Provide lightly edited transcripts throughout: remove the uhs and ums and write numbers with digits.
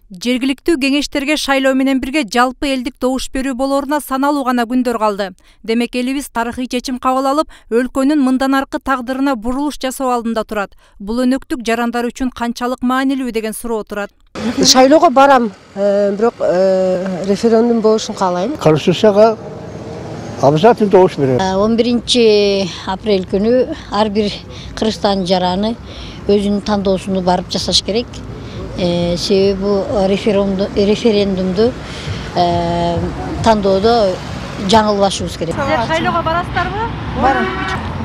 Жергиликтүү кеңештерге шайлоо менен бирге жалпы элдик добуш берүү болоруна саналуу гана күндөр калды. Демек элибиз тарыхый чечим кабыл алып, өлкөнүн мындан аркы тагдырына бурулуш жасоо алдында турат. Бул өнөктүк жарандар үчүн канчалык маанилүү деген суроо турат. Шайлоого барам, бирок референдум болушун каалайм. Конституцияга обязательно добуш берем. 11 апрель күнү ар бир Кыргызстан жараны өзүнүн тандоосуну барып жасаш керек. Себеби референдумду тандоодо жаңылбашыбыз керек. Силер шайлоого барасыздарбы? Барам.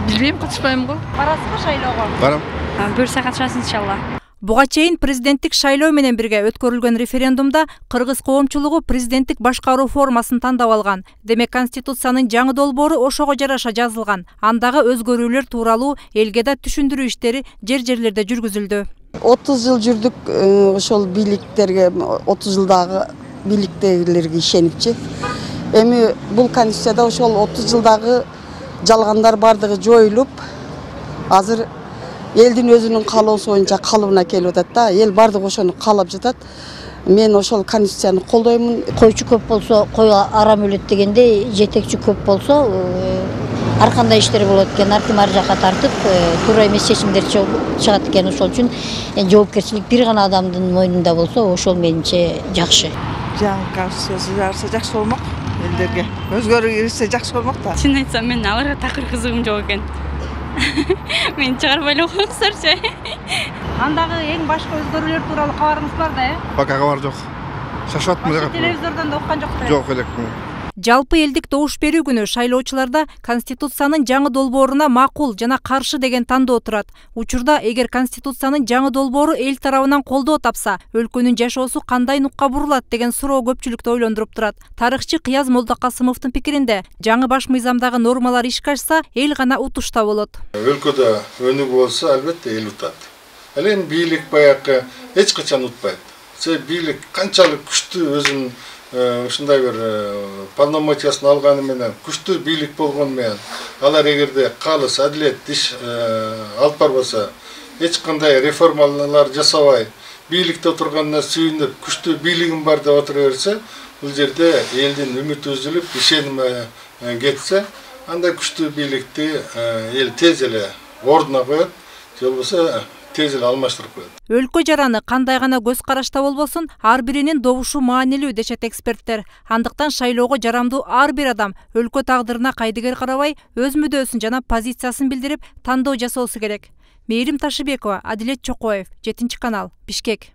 Билбейм, катышпайм го. Барасызбы шайлоого? Барам. Буюрса катышасыз иншалла. Буга чейин президенттик шайлоо менен бирге өткөрүлгөн референдумда кыргыз коомчулугу президенттик башкаруу формасын тандап алган. Демек Конституциянын жаңы долбоору ошого жараша жазылган. Андагы өзгөрүүлөр тууралуу элге да түшүндүрүү иштери жерлерде жүргүзүлдү. 30 жыл жүрдүк ошол бийликтерге, 30 жылдагы бийликтегилерге ишенипчи. Эми бул конституцияда ошол 30 жылдагы жалгандар бардыгы жоюлуп, азыр элдин өзүнүн каалоосу боюнча калыбына келип атат да. Эл бардыгы ошону каалап жатат. Мен ошол конституцияны колдоймун. Койчу көп болсо кой арам өлөт дегенде, жетекчи көп болсо ар кандай иштер болот экен, аркым ар жака тартып, туура эмес чечимдер чыгат экен. Ошол үчүн жоопкерчилик бир гана адамдын мойнунда болсо, ошол менимче жакшы. Жаңы конституция жарса жакшы болмок элдерге. Өзгөрүү кирсе жакшы болмок да. Чын айтсам, мен аларга такыр кызыгым жок экен. Мен чыгарбай эле коюңуздарчы. Андагы эң башкы өзгөрүүлөр тууралуу кабарыңыз бар да, Пока кабар жок. Шашатмын. Телевизордон да уккан жоксуз. Жок элек. Жалпы элдик добуш берүү күнү шайлоочуларда Конституциянын жаңы долбооруна макул жана каршы деген тандоо турат. Учурда эгер Конституциянын жаңы долбоору эл тарабынан колдоо тапса, өлкөнүн жашоосу кандай нукка бурулат деген суроо көпчүлүктү ойлондуруп турат. Тарыхчы Кыяз Молдокасымовдун пикиринде, жаңы баш мыйзамдагы нормалар ишке ашса, эл гана утушта болот. Өлкөдө өнүгүү болсо, албетте эл утат. Ал эми бийлик баягы эч качан утпайт. Себеби бийлик канчалык күчтүү өзүнүн ушундай бир полномочиясын алганы менен, күчтүү бийлик болгону менен, алар эгерде калыс адилет иш алып барбаса, эч кандай реформалар жасабай, бийликте отурганына сүйүнүп, күчтүү бийлигим бар деп отура берсе, бул жерде элдин үмүтү үзүлүп, ишеними кетсе, андай күчтүү бийликти эл тез эле ордуна коет, же болбосо тез эле алмаштырып коет. Өлкө жараны кандай гана көз карашта болбосун, ар биринин добушу маанилүү дешет эксперттер. Андыктан шайлоого жарамдуу ар бир адам өлкө тагдырына кайдыгер карабай, өз мүдөөсүн жана позициясын билдирип, тандоо жасоосу керек. Мээрим Ташыбекова, Адилет Чокоев, 7 канал, Бишкек.